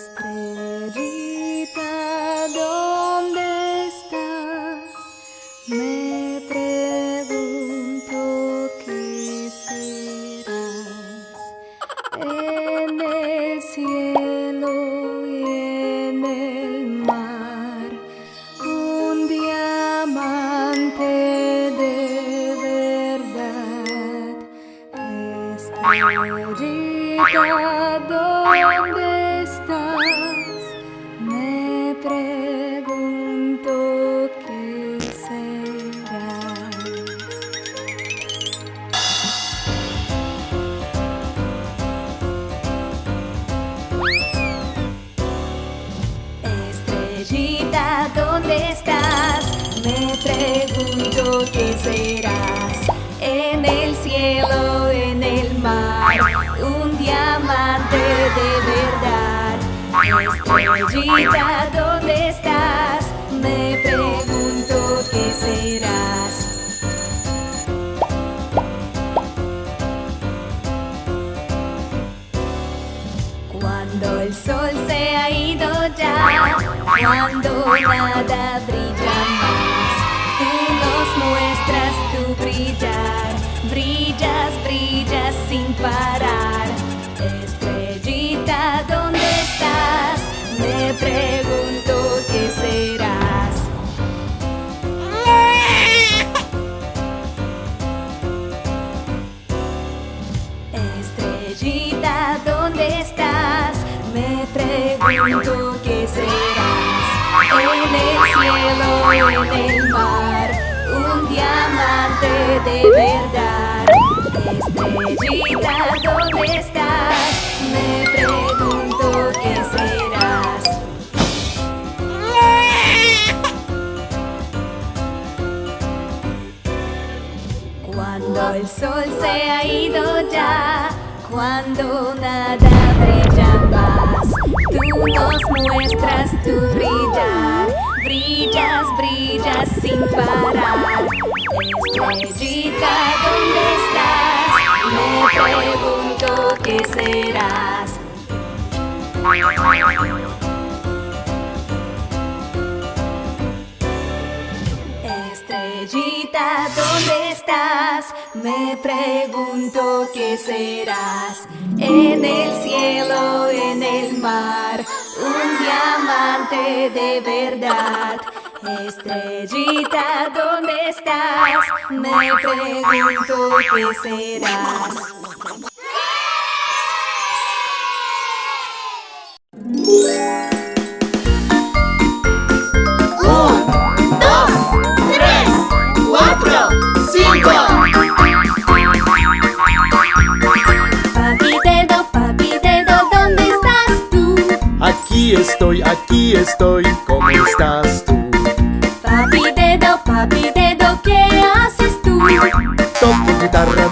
Estrellita, ¿dónde estás? Me pregunto qué serás. En el cielo y en el mar, un diamante de verdad. Estrellita, ¿dónde estás? Me pregunto qué serás. Estrellita, ¿dónde estás? Me pregunto qué serás. En el cielo, en el mar, un diamante de verdad. Estrellita, ¿dónde estás? Me pregunto qué serás. Cuando el sol se ha ido ya, cuando nada brilla más, tú nos muestras tu brillar. Brillas, brillas sin parar. Estrellita, ¿dónde estás? Me pregunto qué serás. Estrellita, ¿dónde estás? Me pregunto qué serás. En el cielo, en el mar, un diamante de verdad. Estrellita, ¿dónde estás? Me pregunto qué serás. Cuando el sol se ha ido ya, cuando nada brilla más, tú nos muestras tu brillar. Brillas, brillas sin parar. Estrellita, ¿dónde estás? Me pregunto qué serás. Estrellita, ¿dónde estás? Me pregunto qué serás. En el cielo, en el mar, un diamante de verdad. Estrellita, ¿dónde estás? Me pregunto qué serás. Aquí estoy, ¿cómo estás tú? Papi dedo, ¿qué haces tú? Toco guitarra,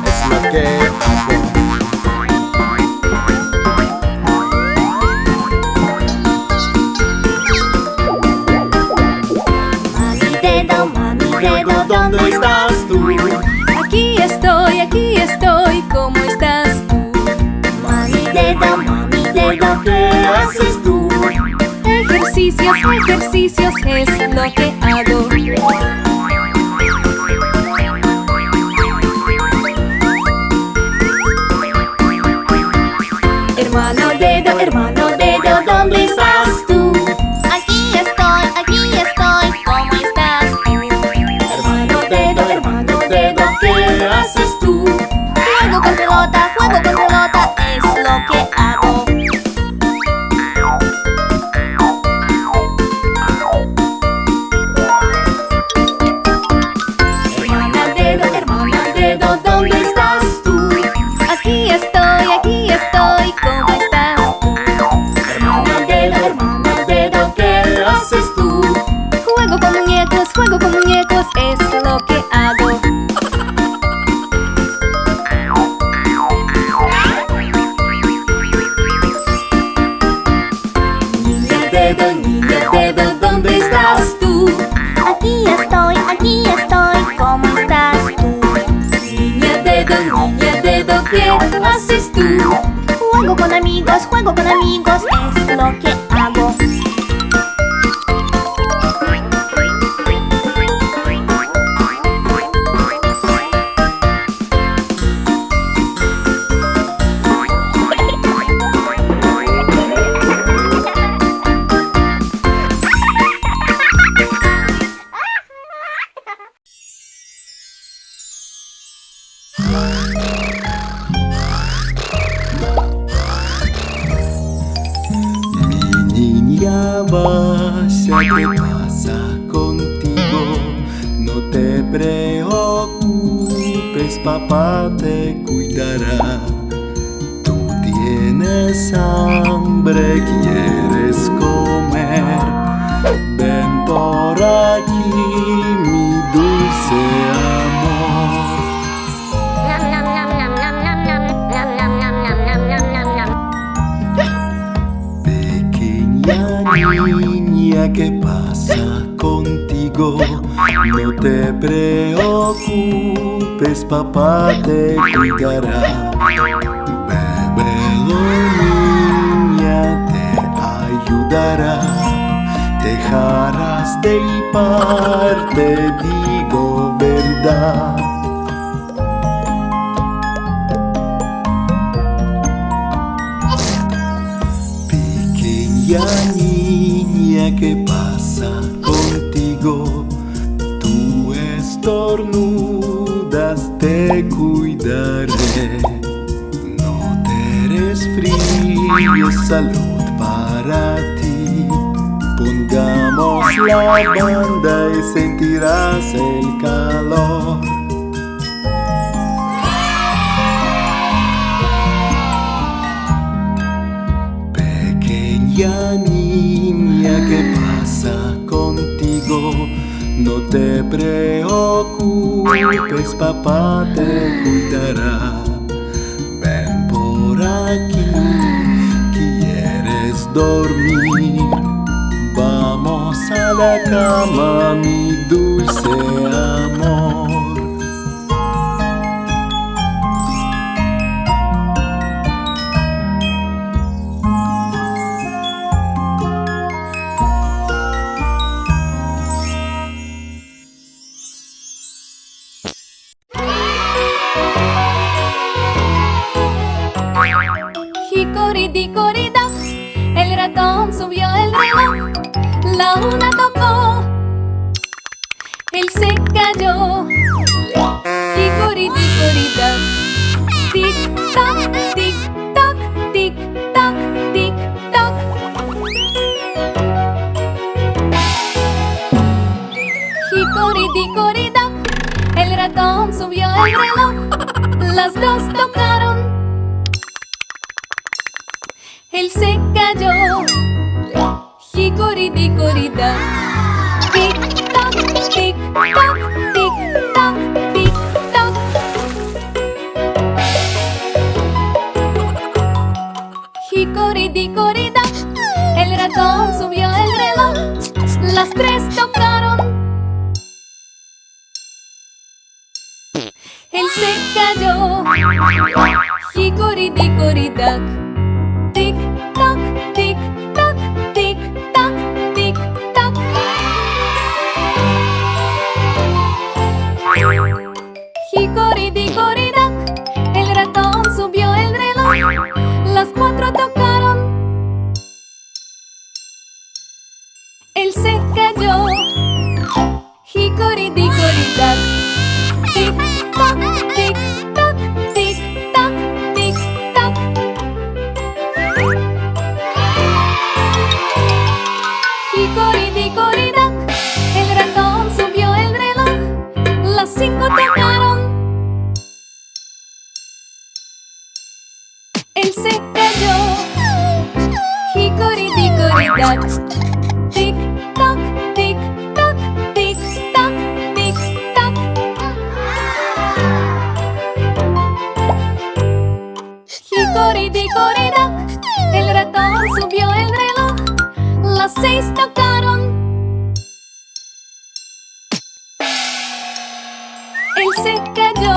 es lo que hago. Mami dedo, ¿dónde estás tú? Aquí estoy, ¿cómo estás tú? Mami dedo, ¿qué haces tú? Ejercicios es lo que hago. Hermano dedo, ¿dónde estás tú? Aquí estoy, ¿cómo estás tú? Hermano dedo, ¿qué haces tú? Juego con pelota, es lo que hago. Hermana dedo, ¿dónde estás tú? Aquí estoy, ¿cómo estás tú? Hermana dedo, ¿qué haces tú? Juego con muñecos, es lo que hago. Niña dedo, ¿dónde estás tú? Aquí estoy, ¿cómo estás tú? Niña dedo, ¿qué haces tú? Juego con amigos, Juego con amigos es lo que hago. Vaya, ¿qué pasa contigo? No te preocupes, papá te cuidará. Tú tienes hambre, quieres comer. Ven por aquí, mi dulce amor. Niña, ¿qué pasa contigo? No te preocupes, papá te cuidará. Bébelo, niña, te ayudará. Dejarás de hipar, te digo verdad. Pequeña niña, ¿qué pasa contigo? Tú estornudas, te cuidaré. No te resfríes, salud para ti. Pongamos la banda y sentirás el calor. Pequeña niña, ¿qué pasa contigo? No te preocupes, papá te cuidará. Ven por aquí, ¿quieres dormir? Vamos a la cama, mi dulce amor. Hicoriticorita, el ratón subió el reloj. La una tocó, él se cayó. Hicoriticorita, tic tac, tic tac, tic tac, tic tac. Hicoriticorita, el ratón subió el reloj. Las dos tocaron, él se cayó. Hicoriticorita, tic tac, tic tac, tic tac, tic tac. Hicoriticorita, el ratón subió el reloj. Las tres tocaron, él se cayó. Hicoriticorita, tic tac, tic tac, tic tac, tic tac. Hicoriticorita, el ratón subió el reloj. Las cuatro tocaron, él se cayó. Hicoriticorita, tic tac, tic tac, tic tac, tic tac. Hicoriticorita, el ratón subió el reloj. Las cinco tocaron, él se cayó. Hicoriticorita, tic tac, tic tac, tic tac, tic tac. Hicoriticorita, el ratón subió el reloj. Las seis tocaron, él se cayó.